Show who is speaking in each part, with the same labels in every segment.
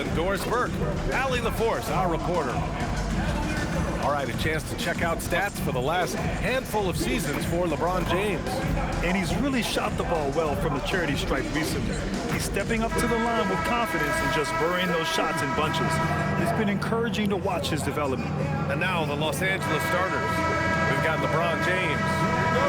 Speaker 1: and Doris Burke. Allie LaForce, our reporter. All right, a chance to check out stats for the last handful of seasons for LeBron James.
Speaker 2: And he's really shot the ball well from the charity stripe recently. He's stepping up to the line with confidence and just burying those shots in bunches. It's been encouraging to watch his development.
Speaker 1: And now the Los Angeles starters. We've got LeBron James.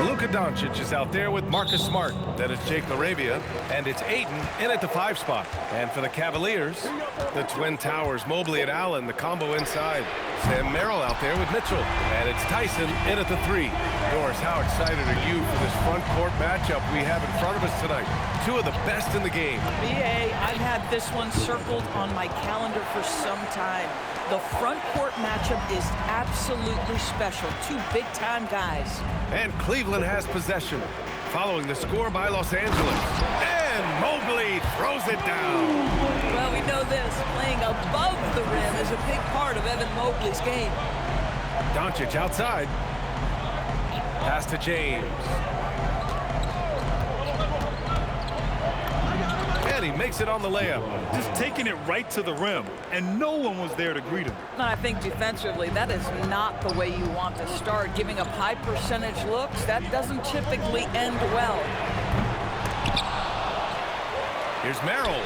Speaker 1: Luka Doncic is out there with Marcus Smart. Then it's Jake LaRavia, and it's Ayton in at the 5 spot. And for the Cavaliers, the Twin Towers, Mobley and Allen, the combo inside. Sam Merrill out there with Mitchell. And it's Tyson in at the 3. Doris, how excited are you for this front court matchup we have in front of us tonight? Two of the best in the game.
Speaker 3: BA, I've had this one circled on my calendar for some time. The front court matchup is absolutely special. Two big-time guys.
Speaker 1: And Cleveland has possession, following the score by Los Angeles. And Mobley throws it down.
Speaker 3: Well, we know this. Playing above the rim is a big part of Evan Mobley's game.
Speaker 1: Doncic outside. Pass to James. And he makes it on the layup.
Speaker 2: Just taking it right to the rim, and no one was there to greet him.
Speaker 3: And I think defensively, that is not the way you want to start. Giving up high percentage looks, that doesn't typically end well.
Speaker 1: Here's Merrill.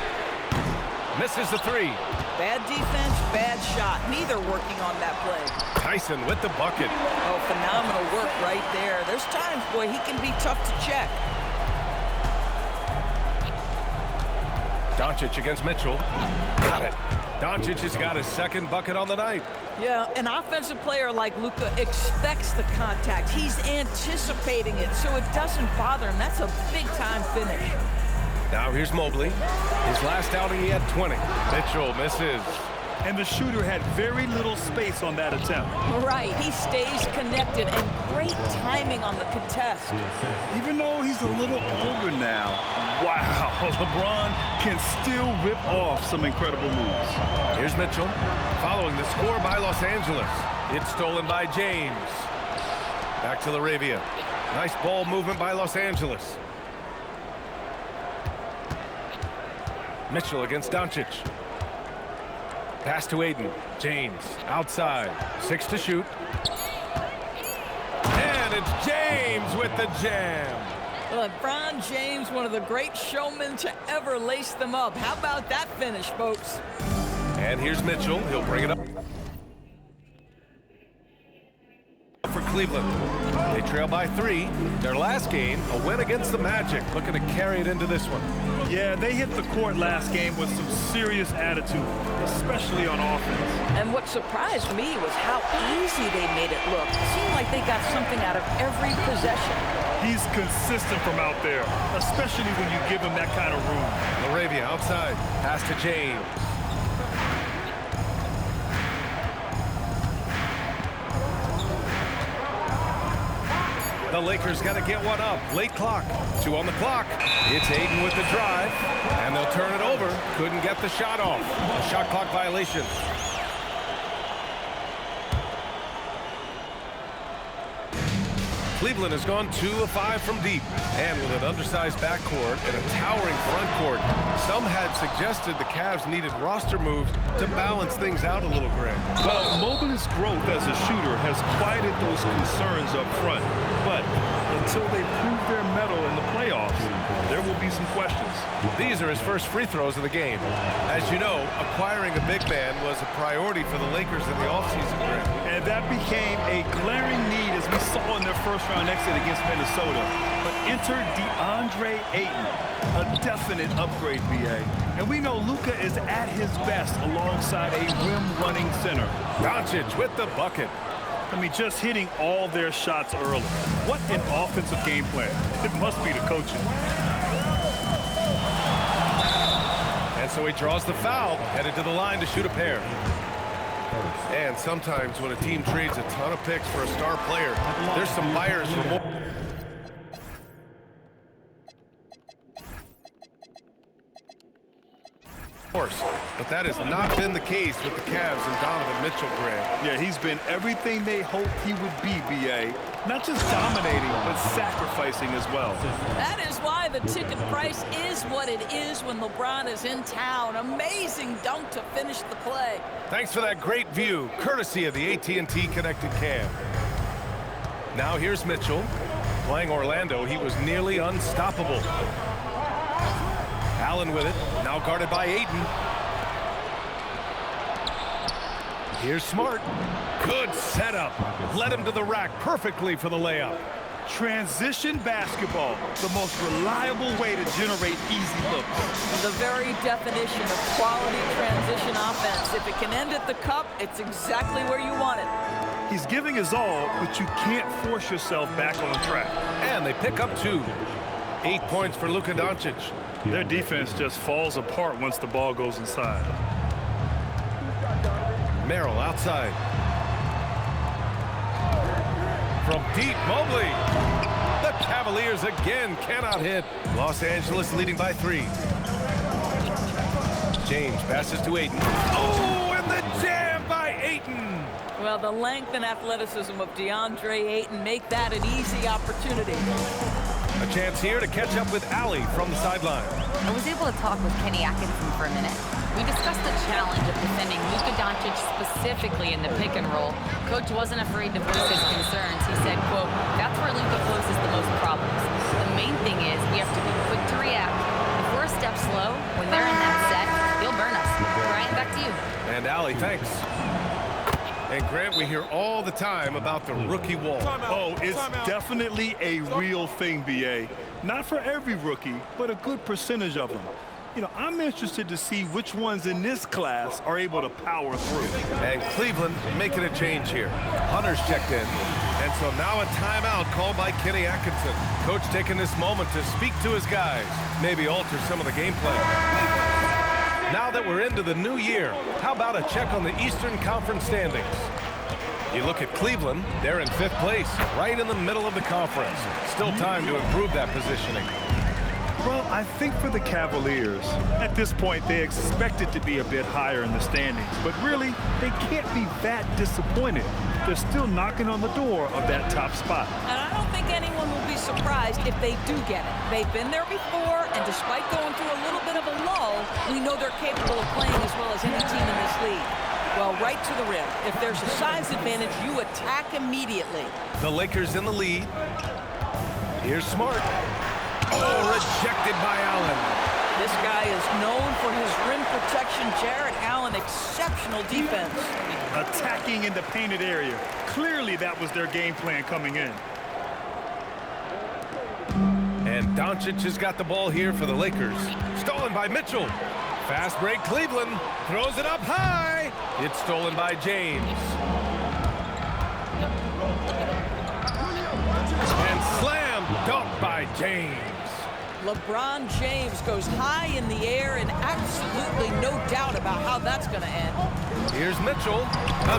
Speaker 1: Misses the 3.
Speaker 3: Bad defense, bad shot. Neither working on that play.
Speaker 1: Tyson with the bucket.
Speaker 3: Oh, phenomenal work right there. There's times, boy, he can be tough to check.
Speaker 1: Doncic against Mitchell. Got it. Doncic has got his second bucket on the night.
Speaker 3: Yeah, an offensive player like Luka expects the contact. He's anticipating it, so it doesn't bother him. That's a big-time finish.
Speaker 1: Now here's Mobley. His last outing, he had 20. Mitchell misses.
Speaker 2: And the shooter had very little space on that attempt.
Speaker 3: Right, he stays connected, and great timing on the contest.
Speaker 2: Even though he's a little older now, wow, LeBron can still rip off some incredible moves.
Speaker 1: Here's Mitchell, following the score by Los Angeles. It's stolen by James. Back to LaRavia. Nice ball movement by Los Angeles. Mitchell against Doncic. Pass to Ayton. James outside. 6 to shoot. And it's James with the jam.
Speaker 3: LeBron James, one of the great showmen to ever lace them up. How about that finish, folks?
Speaker 1: And here's Mitchell. He'll bring it up for Cleveland. They trail by 3. Their last game, a win against the Magic. Looking to carry it into this one.
Speaker 2: Yeah, they hit the court last game with some serious attitude, especially on offense.
Speaker 3: And what surprised me was how easy they made it look. It seemed like they got something out of every possession.
Speaker 2: He's consistent from out there, especially when you give him that kind of room.
Speaker 1: LaRavia outside. Pass to James. The Lakers got to get one up. Late clock. 2 on the clock. It's Ayton with the drive. And they'll turn it over. Couldn't get the shot off. A shot clock violation. Cleveland has gone 2 of 5 from deep. And with an undersized backcourt and a towering front court, some had suggested the Cavs needed roster moves to balance things out a little, Greg.
Speaker 2: Well, Mobley's growth as a shooter has quieted those concerns up front. But until they prove their mettle in the playoffs, there will be some questions.
Speaker 1: These are his first free throws of the game. As you know, acquiring a big man was a priority for the Lakers in the offseason, Greg.
Speaker 2: And that became a glaring need as we saw in their first-round exit against Minnesota. But enter DeAndre Ayton, a definite upgrade, BA. And we know Luka is at his best alongside a rim-running center.
Speaker 1: Doncic with the bucket.
Speaker 2: I mean, just hitting all their shots early. What an offensive game plan. It must be the coaching.
Speaker 1: And so he draws the foul, headed to the line to shoot a pair. And sometimes when a team trades a ton of picks for a star player, there's some buyers for more. Of course. But that has not been the case with the Cavs and Donovan Mitchell, Grant.
Speaker 2: Yeah, he's been everything they hoped he would be, B.A. Not just dominating, but sacrificing as well.
Speaker 3: That is why the ticket price is what it is when LeBron is in town. Amazing dunk to finish the play.
Speaker 1: Thanks for that great view, courtesy of the AT&T Connected Cam. Now here's Mitchell. Playing Orlando, he was nearly unstoppable. Allen with it, now guarded by Ayton. Here's Smart. Good setup. Led him to the rack perfectly for the layup.
Speaker 2: Transition basketball, the most reliable way to generate easy looks.
Speaker 3: The very definition of quality transition offense. If it can end at the cup, it's exactly where you want it.
Speaker 2: He's giving his all, but you can't force yourself back on track.
Speaker 1: And they pick up 2. 8 points for Luka Doncic.
Speaker 2: Their defense just falls apart once the ball goes inside.
Speaker 1: Merrill outside. From deep, Mobley. The Cavaliers again cannot hit. Los Angeles leading by 3. James passes to Ayton. Oh, and the jam by Ayton.
Speaker 3: Well, the length and athleticism of DeAndre Ayton make that an easy opportunity.
Speaker 1: A chance here to catch up with Allie from the sideline.
Speaker 4: I was able to talk with Kenny Atkinson for a minute. We discussed the challenge of defending Luka Doncic specifically in the pick and roll. Coach wasn't afraid to voice his concerns. He said, quote, that's where Luka poses the most problems. The main thing is we have to be quick to react. If we're a step slow, when they're in that set, he'll burn us. Brian, back to you.
Speaker 1: And Allie, thanks. And Grant, we hear all the time about the rookie wall.
Speaker 2: Oh, it's definitely a real thing, B.A. Not for every rookie, but a good percentage of them. You know, I'm interested to see which ones in this class are able to power through.
Speaker 1: And Cleveland making a change here. Hunter's checked in. And so now a timeout called by Kenny Atkinson. Coach taking this moment to speak to his guys. Maybe alter some of the game plan. Now that we're into the new year, how about a check on the Eastern Conference standings? You look at Cleveland, they're in 5th place, right in the middle of the conference. Still time to improve that positioning.
Speaker 2: Well, I think for the Cavaliers, at this point, they expect it to be a bit higher in the standings. But really, they can't be that disappointed. They're still knocking on the door of that top spot.
Speaker 3: And I don't think anyone will be surprised if they do get it. They've been there before, and despite going through a little bit of a lull, we know they're capable of playing as well as any team in this league. Well, right to the rim. If there's a size advantage, you attack immediately.
Speaker 1: The Lakers in the lead. Here's Smart. Oh, rejected by Allen.
Speaker 3: This guy is known for his rim protection. Jarrett Allen, exceptional defense.
Speaker 2: Attacking in the painted area. Clearly, that was their game plan coming in.
Speaker 1: And Doncic has got the ball here for the Lakers. Stolen by Mitchell. Fast break Cleveland. Throws it up high. It's stolen by James. And slam dunk by James.
Speaker 3: LeBron James goes high in the air, and absolutely no doubt about how that's going to end.
Speaker 1: Here's Mitchell.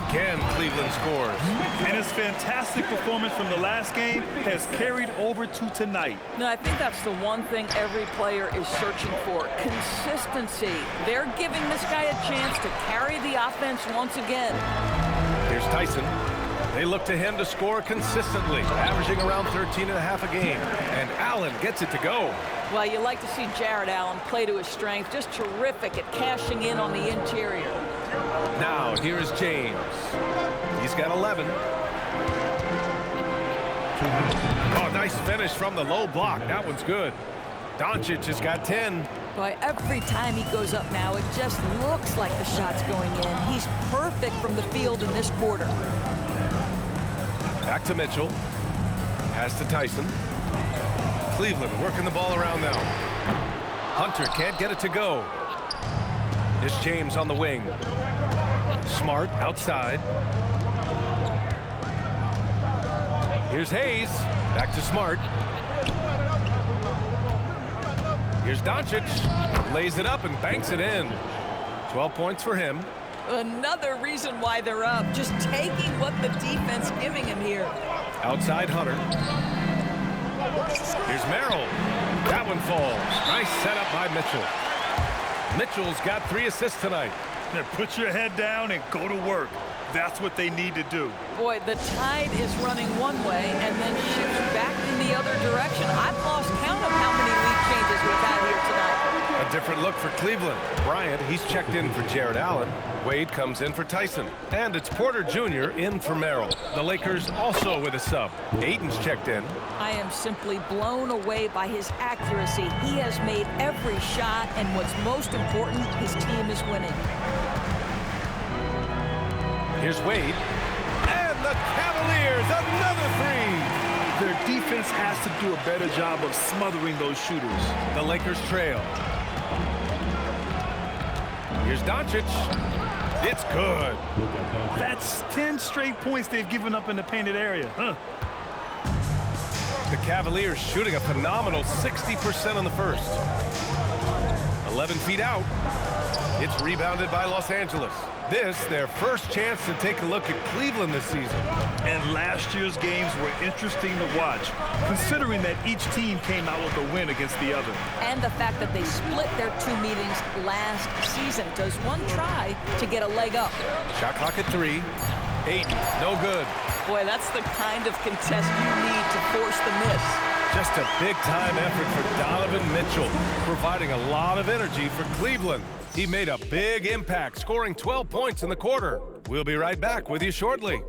Speaker 1: Again, Cleveland scores.
Speaker 2: And his fantastic performance from the last game has carried over to tonight.
Speaker 3: No, I think that's the one thing every player is searching for. Consistency. They're giving this guy a chance to carry the offense once again.
Speaker 1: Here's Tyson. They look to him to score consistently, averaging around 13.5 a game. And Allen gets it to go.
Speaker 3: Well, you like to see Jarrett Allen play to his strength. Just terrific at cashing in on the interior.
Speaker 1: Now, here is James. He's got 11. Oh, nice finish from the low block. That one's good. Doncic has got 10.
Speaker 3: Boy, every time he goes up now, it just looks like the shot's going in. He's perfect from the field in this quarter.
Speaker 1: Back to Mitchell. Pass to Tyson. Cleveland working the ball around now. Hunter can't get it to go. Here's James on the wing. Smart outside. Here's Hayes. Back to Smart. Here's Doncic. Lays it up and banks it in. 12 points for him.
Speaker 3: Another reason why they're up. Just taking what the defense giving him here.
Speaker 1: Outside Hunter. Here's Merrill. That one falls. Nice setup by Mitchell. Mitchell's got 3 assists tonight.
Speaker 2: Now put your head down and go to work. That's what they need to do.
Speaker 3: Boy, the tide is running one way and then shifts back in the other direction. I've lost count of how many lead changes we've had here tonight.
Speaker 1: A different look for Cleveland. Bryant, he's checked in for Jared Allen. Wade comes in for Tyson. And it's Porter Jr. in for Merrill. The Lakers also with a sub. Ayton's checked in.
Speaker 3: I am simply blown away by his accuracy. He has made every shot, and what's most important, his team is winning.
Speaker 1: Here's Wade. And the Cavaliers, another 3.
Speaker 2: Their defense has to do a better job of smothering those shooters.
Speaker 1: The Lakers trail. Here's Doncic. It's good.
Speaker 2: That's 10 straight points they've given up in the painted area.
Speaker 1: The Cavaliers shooting a phenomenal 60% on the first. 11 feet out. It's rebounded by Los Angeles. This, their first chance to take a look at Cleveland this season.
Speaker 2: And last year's games were interesting to watch, considering that each team came out with a win against the other.
Speaker 3: And the fact that they split their 2 meetings last season. Does one try to get a leg up?
Speaker 1: Shot clock at 3. Ayton, no good.
Speaker 3: Boy, that's the kind of contest you need to force the miss.
Speaker 1: Just a big-time effort for Donovan Mitchell, providing a lot of energy for Cleveland. He made a big impact, scoring 12 points in the quarter. We'll be right back with you shortly.